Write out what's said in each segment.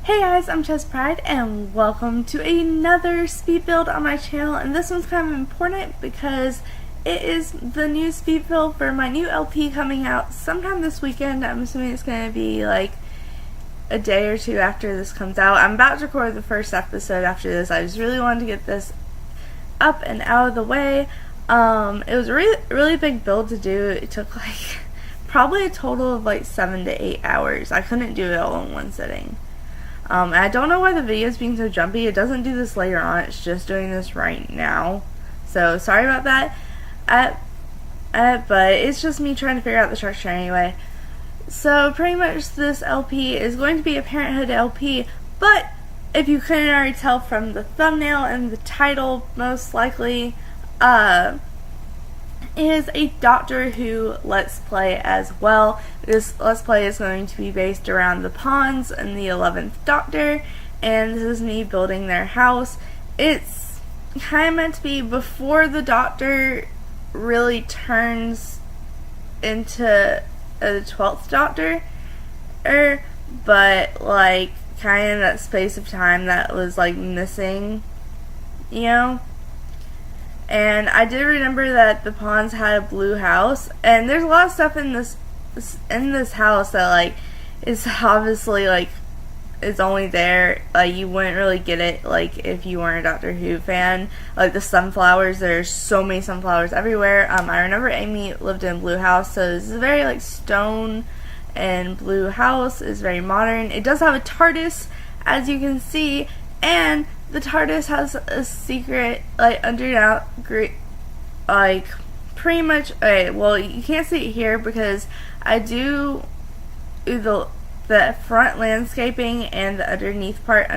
Hey guys, I'm ChezPride and welcome to another speed build on my channel, and this one's kind of important because it is the new speed build for my new LP coming out sometime this weekend. I'm assuming it's going to be like a day or two after this comes out. I'm about to record the first episode after this. I just really wanted to get this up and out of the way. It was a really big build to do. It took like probably a total of like 7 to 8 hours. I couldn't do it all in one sitting. I don't know why the video is being so jumpy. It doesn't do this later on. It's just doing this right now. So sorry about that. But it's just me trying to figure out the structure anyway. So pretty much this LP is going to be a Parenthood LP. But if you couldn't already tell from the thumbnail and the title, most likely, is a Doctor Who Let's Play as well. This Let's Play is going to be based around the Pawns and the 11th Doctor, and this is me building their house. It's kind of meant to be before the Doctor really turns into the 12th Doctor, but like kind of that space of time that was like missing, you know? And I did remember that the Pawns had a blue house, and there's a lot of stuff in this house that like is obviously like is only there, like you wouldn't really get it like if you weren't a Doctor Who fan. Like the sunflowers, there's so many sunflowers everywhere. I remember Amy lived in a blue house, so this is a very like stone and blue house. It's very modern. It does have a TARDIS, as you can see, and the TARDIS has a secret, like, underneath, like, pretty much, okay, well, you can't see it here because I do the front landscaping and the underneath part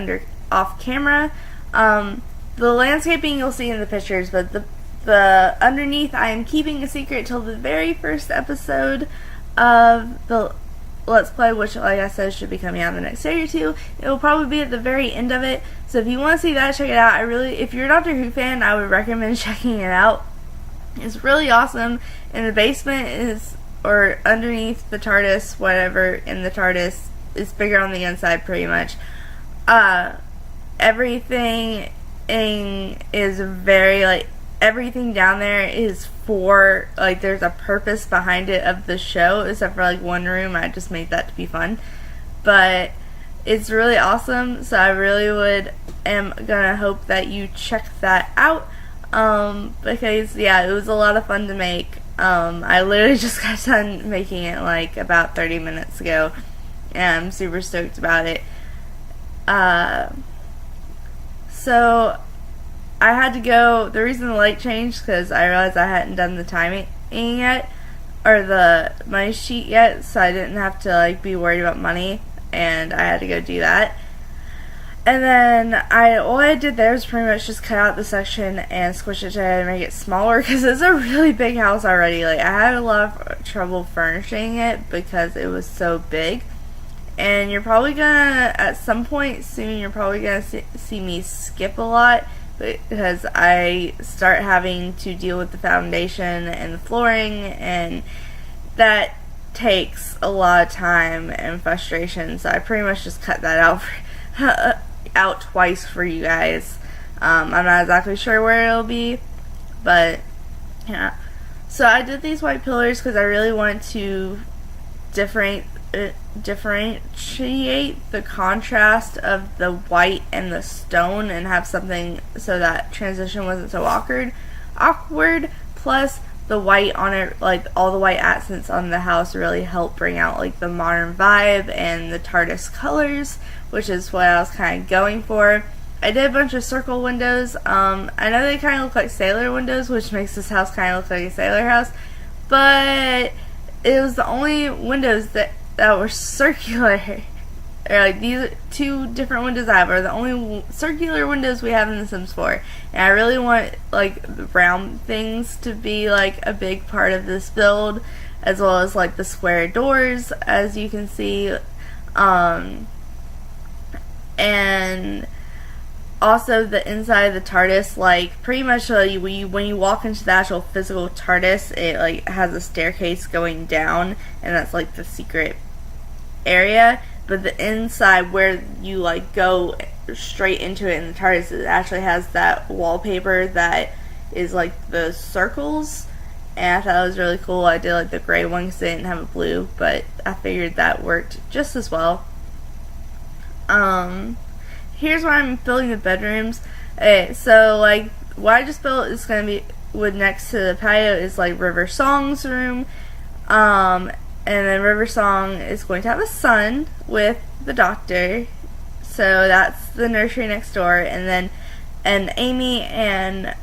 off camera. The landscaping you'll see in the pictures, but the underneath I am keeping a secret till the very first episode of the Let's Play, which, like I said, should be coming out in the next day or two. It will probably be at the very end of it, so if you want to see that, check it out. If you're a Doctor Who fan, I would recommend checking it out. It's really awesome, and the basement is, or underneath the TARDIS, whatever in the TARDIS, is bigger on the inside pretty much. Everything is very, like, everything down there is for, like, there's a purpose behind it of the show, except for, like, one room. I just made that to be fun. But it's really awesome, so I really am gonna hope that you check that out, because, yeah, it was a lot of fun to make. I literally just got done making it, like, about 30 minutes ago, and I'm super stoked about it. So I had to go, the reason the light changed, because I realized I hadn't done the timing yet, or the money sheet yet, so I didn't have to, like, be worried about money, and I had to go do that. And then, all I did there was pretty much just cut out the section and squish it together and make it smaller, because it's a really big house already. Like, I had a lot of trouble furnishing it, because it was so big. And you're probably gonna, at some point soon, you're probably gonna see me skip a lot, because I start having to deal with the foundation and the flooring, and that takes a lot of time and frustration, so I pretty much just cut that out twice for you guys. I'm not exactly sure where it'll be, but yeah. So I did these white pillars because I really wanted to differentiate the contrast of the white and the stone and have something so that transition wasn't so awkward. Plus the white on it, like all the white accents on the house, really helped bring out like the modern vibe and the TARDIS colors, which is what I was kind of going for. I did a bunch of circle windows. I know they kind of look like sailor windows, which makes this house kind of look like a sailor house, but it was the only windows that were circular. Or like these two different windows I have are the only circular windows we have in The Sims 4. And I really want like the round things to be like a big part of this build, as well as like the square doors, as you can see. And also the inside of the TARDIS, like pretty much when you walk into the actual physical TARDIS, it like has a staircase going down, and that's like the secret area. but the inside where you like go straight into it in the TARDIS, it actually has that wallpaper that is like the circles, and I thought it was really cool. I did like the gray one because they didn't have a blue, but I figured that worked just as well. Here's where I'm building the bedrooms. Okay, so like what I just built is gonna be with next to the patio is like River Song's room, and then River Song is going to have a son with the doctor, so that's the nursery next door, and Amy and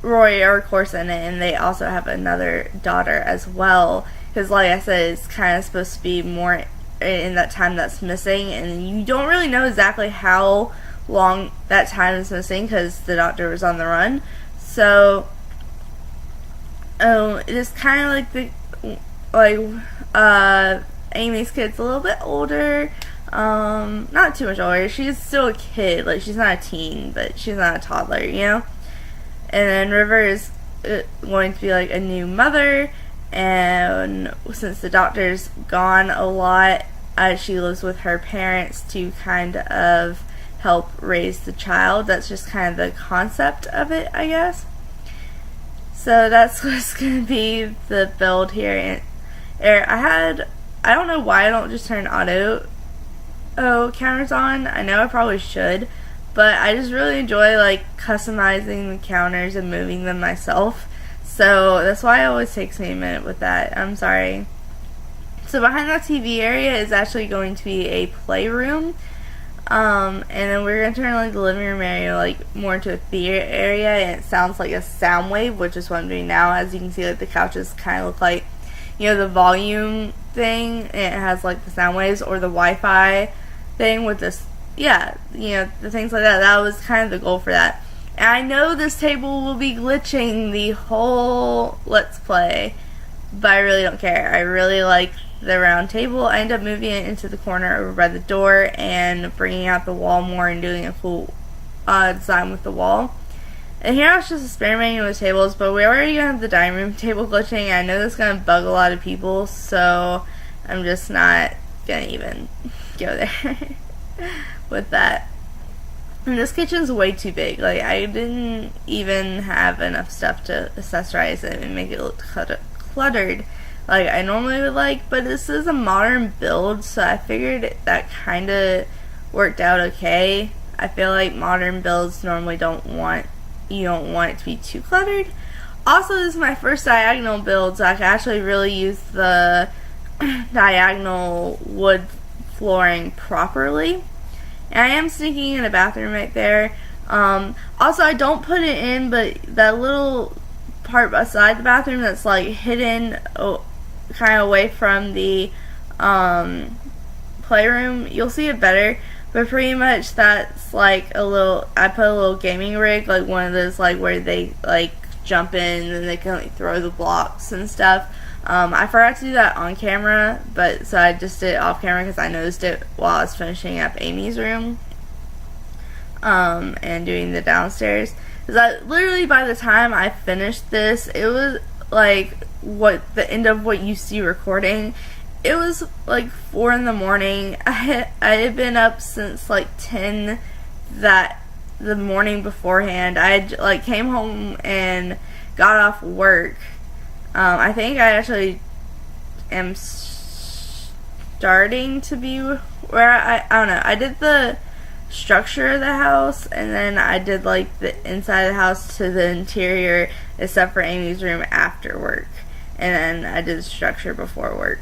Roy are of course in it, and they also have another daughter as well, because like I said, it's kind of supposed to be more in that time that's missing, and you don't really know exactly how long that time is missing because the doctor was on the run. So it is kind of like Amy's kid's a little bit older, not too much older. She's still a kid, like she's not a teen, but she's not a toddler, you know. And then River is going to be like a new mother, and since the doctor's gone a lot, she lives with her parents to kind of help raise the child. That's just kind of the concept of it, I guess. So that's what's going to be the build here. And I don't know why I don't just turn auto counters on. I know I probably should, but I just really enjoy like customizing the counters and moving them myself. So that's why it always takes me a minute with that. I'm sorry. So behind that TV area is actually going to be a playroom. And then we're going to turn like the living room area like more into a theater area, and it sounds like a sound wave, which is what I'm doing now. As you can see, like the couches kind of look like, you know, the volume thing, and it has like the sound waves, or the Wi-Fi thing with this, yeah, you know, the things like that. That was kind of the goal for that. And I know this table will be glitching the whole Let's Play, but I really don't care. I really like the round table. I ended up moving it into the corner over by the door and bringing out the wall more and doing a cool design with the wall. And here I was just experimenting with tables, but we already have the dining room table glitching. I know that's going to bug a lot of people, so I'm just not going to even go there with that. And this kitchen's way too big. Like, I didn't even have enough stuff to accessorize it and make it look cluttered like I normally would like, but this is a modern build, so I figured that kind of worked out okay. I feel like modern builds normally you don't want it to be too cluttered. Also, this is my first diagonal build, so I can actually really use the diagonal wood flooring properly. And I am sneaking in a bathroom right there. Also, I don't put it in, but that little part beside the bathroom that's like hidden kind of away from the playroom, you'll see it better, but pretty much that's like I put a little gaming rig, like one of those like where they like jump in and they can like throw the blocks and stuff. I forgot to do that on camera, but so I just did it off camera because I noticed it while I was finishing up Amy's room and doing the downstairs. Because literally by the time I finished this, it was like the end of what you see recording. It was like 4 in the morning. I had been up since like 10 the morning beforehand. I had like came home and got off work. I think I actually am starting to be where I don't know. I did the structure of the house, and then I did like the inside of the house to the interior, except for Amy's room after work, and then I did the structure before work.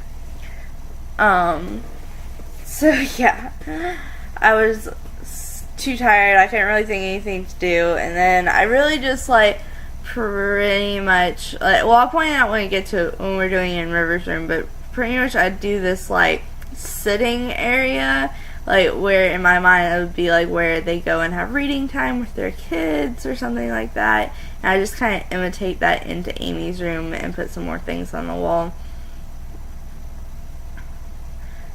So yeah, I was too tired. I couldn't really think of anything to do, and then I really just like pretty much I'll point out when we get to when we're doing it in River's room, but pretty much I do this like sitting area, like where in my mind it would be like where they go and have reading time with their kids or something like that, and I just kind of imitate that into Amy's room and put some more things on the wall.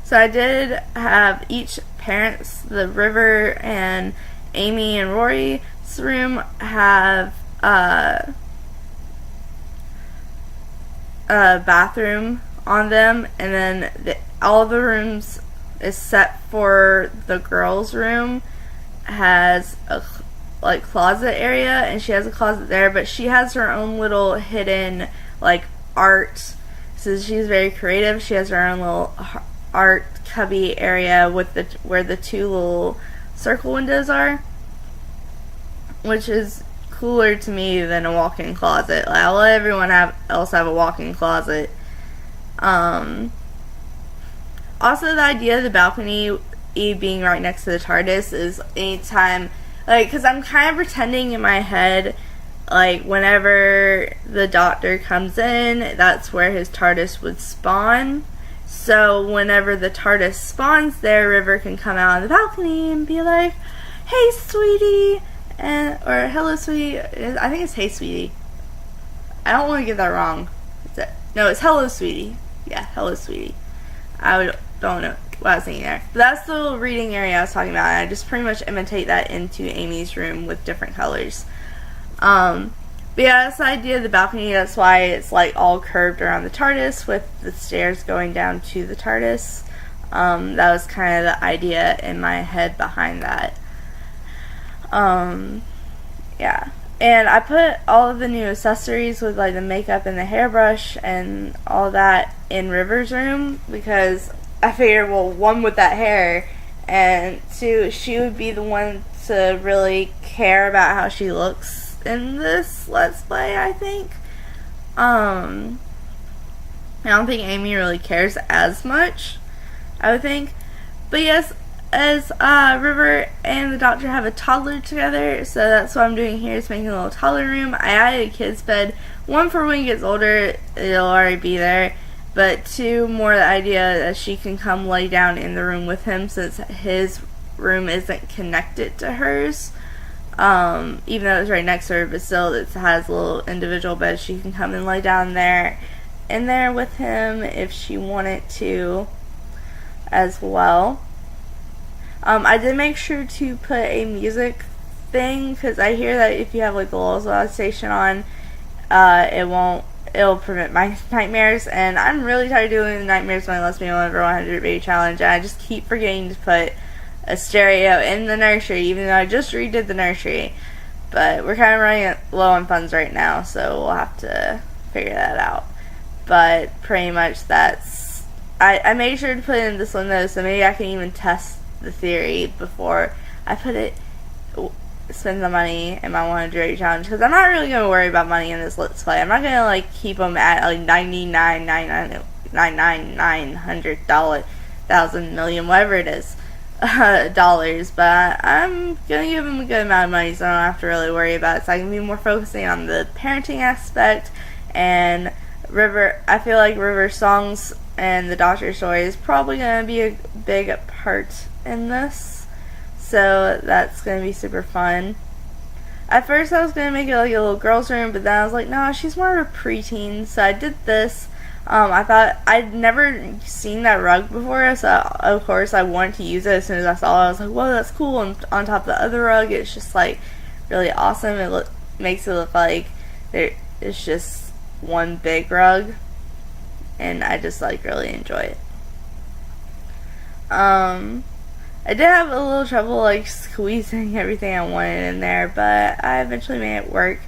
So I did have each parents, the River and Amy and Rory's room, have a bathroom on them, and then all the rooms except for the girls' room has a like closet area, and she has a closet there, but she has her own little hidden like art. So she's very creative. She has her own little art cubby area with the where the two little circle windows are, which is cooler to me than a walk-in closet. Like, I'll let everyone else have a walk-in closet. Also, the idea of the balcony being right next to the TARDIS is anytime, like, because I'm kind of pretending in my head, like, whenever the Doctor comes in, that's where his TARDIS would spawn. So whenever the TARDIS spawns there, River can come out on the balcony and be like, "Hey, sweetie," or "Hello, sweetie." I think it's "Hey, sweetie." I don't want to get that wrong. No, it's "Hello, sweetie." Yeah, "Hello, sweetie." Don't know what I was thinking there. But that's the little reading area I was talking about, and I just pretty much imitate that into Amy's room with different colors. But yeah, that's the idea of the balcony. That's why it's like all curved around the TARDIS with the stairs going down to the TARDIS. That was kind of the idea in my head behind that. Yeah. And I put all of the new accessories with like the makeup and the hairbrush and all that in River's room because I figured, well, one, with that hair, and two, she would be the one to really care about how she looks in this Let's Play, I think. I don't think Amy really cares as much, I would think. But yes, as River and the Doctor have a toddler together, so that's what I'm doing here, is making a little toddler room. I added a kid's bed, one for when he gets older, it'll already be there, but two, more the idea that she can come lay down in the room with him since his room isn't connected to hers. Even though it's right next to her, but still it has a little individual bed. She can come and lay down there in there with him if she wanted to as well. I did make sure to put a music thing because I hear that if you have like the Lullaby station on, it'll prevent my nightmares, and I'm really tired of doing the nightmares when it lets me on over 100 baby challenge, and I just keep forgetting to put a stereo in the nursery, even though I just redid the nursery. But we're kind of running low on funds right now, so we'll have to figure that out. But pretty much that's... I made sure to put it in this one though, so maybe I can even test the theory before I spend the money in my 100 baby challenge, because I'm not really going to worry about money in this Let's Play. I'm not going to like keep them at like $99,900,000, whatever it is. Dollars, but I'm gonna give them a good amount of money so I don't have to really worry about it, so I can be more focusing on the parenting aspect. And River, I feel like River's songs and the Doctor story is probably gonna be a big part in this, so that's gonna be super fun. At first I was gonna make it like a little girl's room, but then I was like, no, she's more of a preteen, so I did this. I thought I'd never seen that rug before, so of course I wanted to use it as soon as I saw it. I was like, whoa, that's cool. And on top of the other rug, it's just like really awesome. It makes it look like it's just one big rug, and I just like really enjoy it. I did have a little trouble like squeezing everything I wanted in there, but I eventually made it work.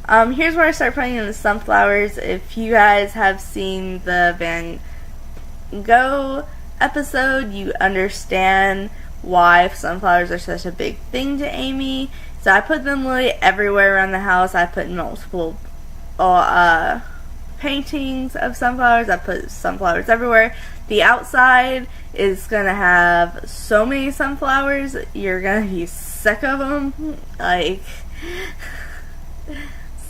Here's where I start putting in the sunflowers. If you guys have seen the Van Gogh episode, you understand why sunflowers are such a big thing to Amy. So I put them literally everywhere around the house. I put multiple paintings of sunflowers. I put sunflowers everywhere. The outside is going to have so many sunflowers, you're going to be sick of them. Like...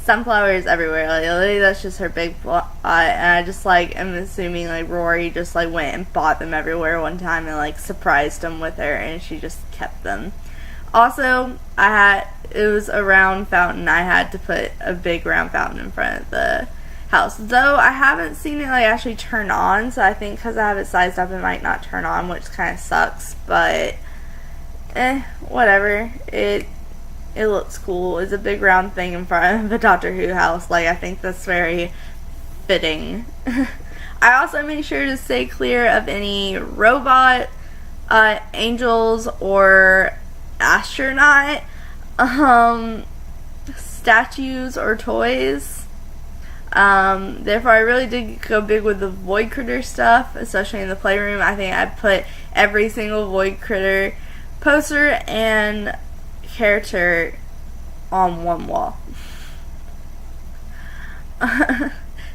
sunflowers everywhere, like literally that's just her big plot, and I just like am assuming like Rory just like went and bought them everywhere one time and like surprised them with her, and she just kept them. Also, it was a round fountain. I had to put a big round fountain in front of the house, though I haven't seen it like actually turn on, so I think because I have it sized up it might not turn on, which kind of sucks, but whatever. It looks cool. It's a big round thing in front of a Doctor Who house. Like, I think that's very fitting. I also make sure to stay clear of any robot, angels, or astronaut statues or toys. Therefore, I really did go big with the void critter stuff, especially in the playroom. I think I put every single void critter poster and character on one wall.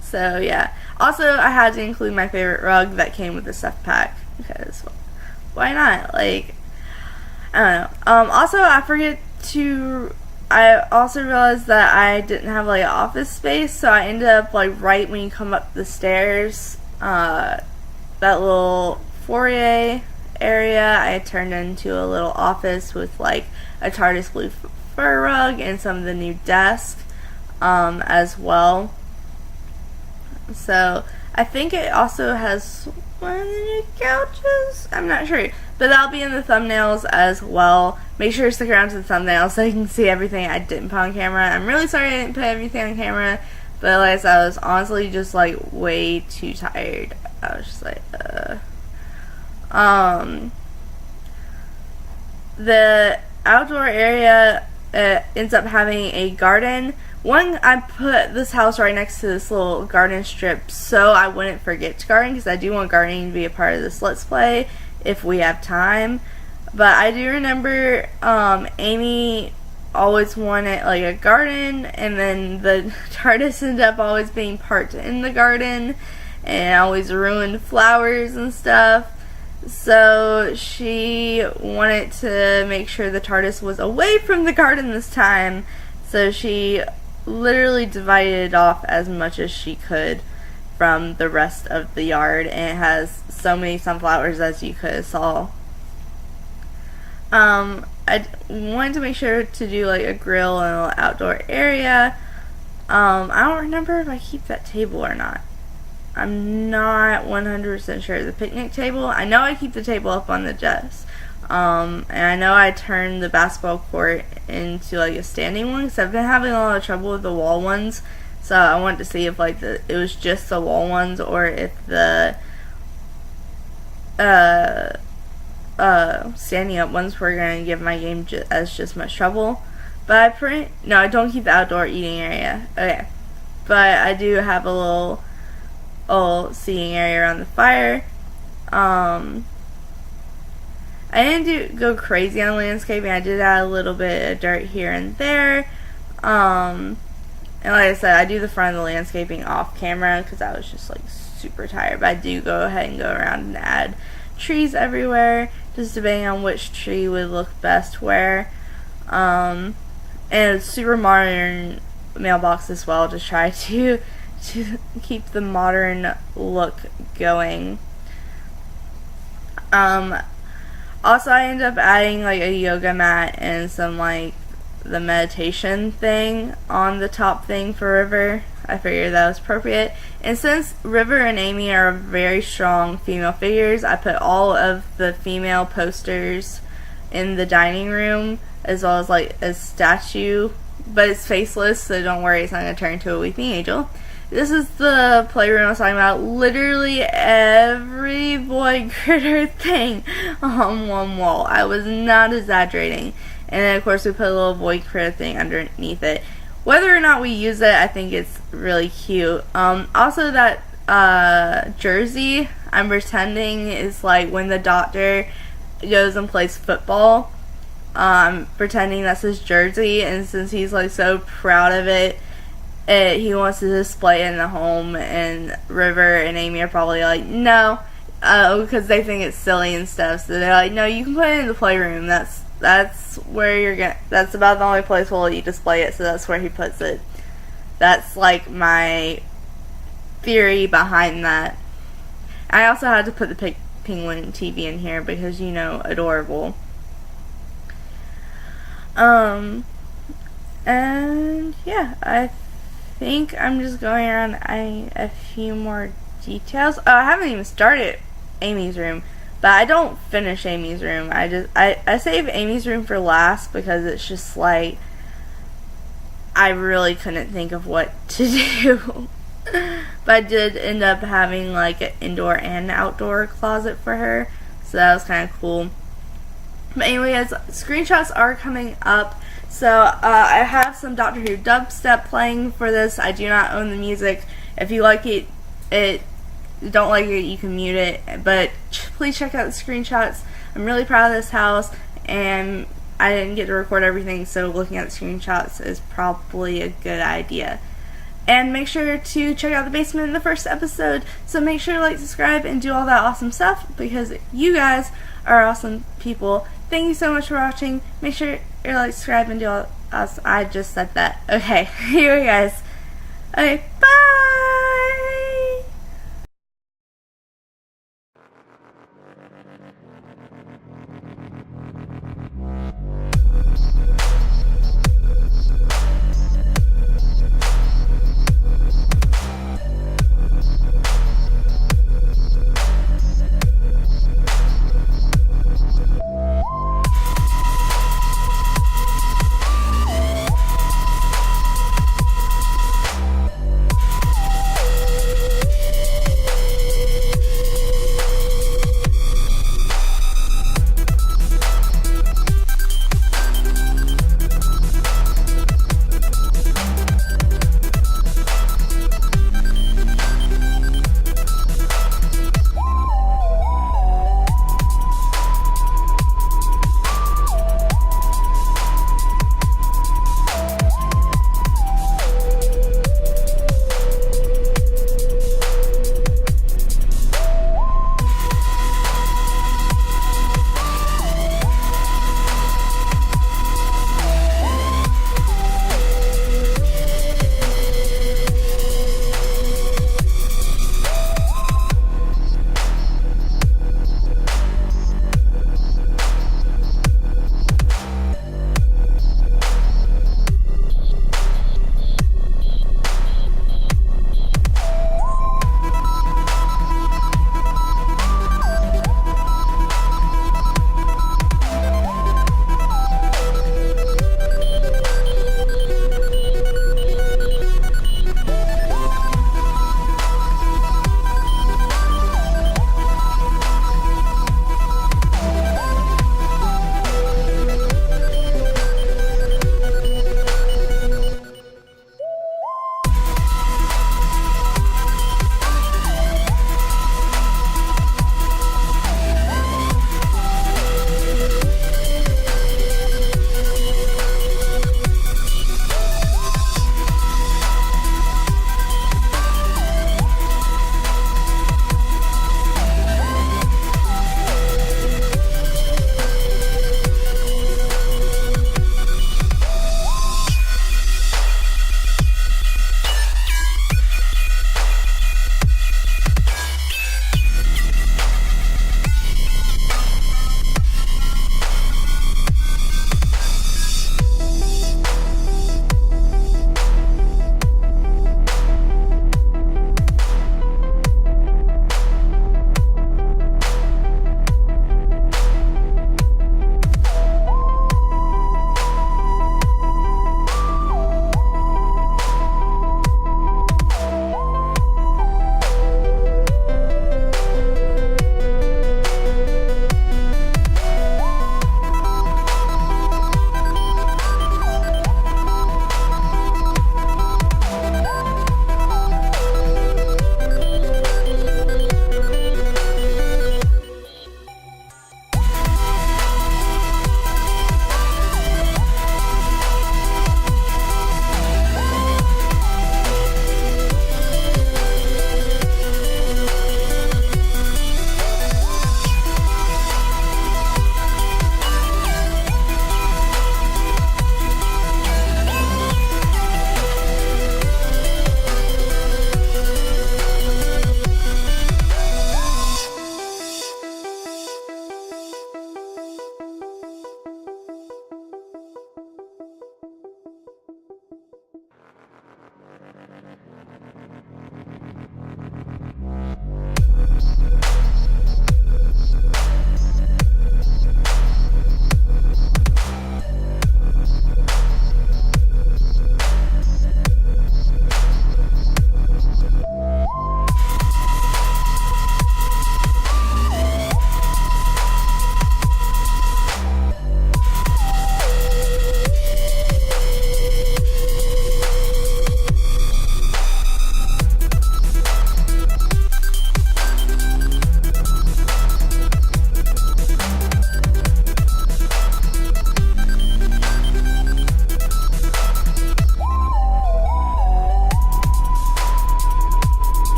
So yeah. Also, I had to include my favorite rug that came with the stuff pack, because why not? Like, I don't know. Also, I also realized that I didn't have like office space, so I ended up like right when you come up the stairs, that little foyer area I turned into a little office with like a TARDIS blue fur rug and some of the new desks as well. So I think it also has one of the new couches. I'm not sure, but that'll be in the thumbnails as well. Make sure to stick around to the thumbnail so you can see everything I didn't put on camera. I'm really sorry I didn't put everything on camera, but like I said, I was honestly just like way too tired. I was just like, The outdoor area ends up having a garden. One, I put this house right next to this little garden strip so I wouldn't forget to garden, because I do want gardening to be a part of this Let's Play if we have time. But I do remember Amy always wanted like a garden, and then the TARDIS ended up always being parked in the garden and always ruined flowers and stuff. So she wanted to make sure the TARDIS was away from the garden this time, so she literally divided it off as much as she could from the rest of the yard, and it has so many sunflowers as you could have saw. I wanted to make sure to do like a grill and a little outdoor area. I don't remember if I keep that table or not. I'm not 100% sure. The picnic table, I know I keep the table up on the desk. And I know I turned the basketball court into like a standing one, because I've been having a lot of trouble with the wall ones. So I wanted to see if like it was just the wall ones, or if the standing up ones were going to give my game just much trouble. But I don't keep the outdoor eating area. Okay. But I do have a little seating area around the fire. I didn't go crazy on landscaping. I did add a little bit of dirt here and there. And like I said, I do the front of the landscaping off camera because I was just like super tired. But I do go ahead and go around and add trees everywhere, just depending on which tree would look best where. And a super modern mailbox as well, to try to keep the modern look going. Also, I ended up adding like a yoga mat and some like the meditation thing on the top thing for River. I figured that was appropriate. And since River and Amy are very strong female figures, I put all of the female posters in the dining room, as well as like a statue, but it's faceless, so don't worry, it's not going to turn into a weeping angel. This is the playroom I was talking about. Literally every void critter thing on one wall. I was not exaggerating. And then of course we put a little void critter thing underneath it. Whether or not we use it, I think it's really cute. Also that jersey, I'm pretending is like when the doctor goes and plays football. Pretending that's his jersey, and since he's like so proud of it, he wants to display it in the home, and River and Amy are probably like, no, because they think it's silly and stuff, so they're like, no, you can put it in the playroom, that's where that's about the only place where you display it, so that's where he puts it. That's like my theory behind that. I also had to put the penguin TV in here because, you know, adorable. And yeah, I think I'm just going around a few more details. Oh, I haven't even started Amy's room, but I don't finish Amy's room. I save Amy's room for last because it's just like I really couldn't think of what to do. But I did end up having like an indoor and outdoor closet for her, so that was kind of cool. But anyways, screenshots are coming up. So I have some Doctor Who dubstep playing for this. I do not own the music. If you like it, don't like it, you can mute it. But please check out the screenshots. I'm really proud of this house, and I didn't get to record everything, so looking at the screenshots is probably a good idea. And make sure to check out the basement in the first episode. So make sure to like, subscribe, and do all that awesome stuff, because you guys are awesome people. Thank you so much for watching. Make sure you like, subscribe, and do all. I just said that. Okay, here you guys. Okay, bye.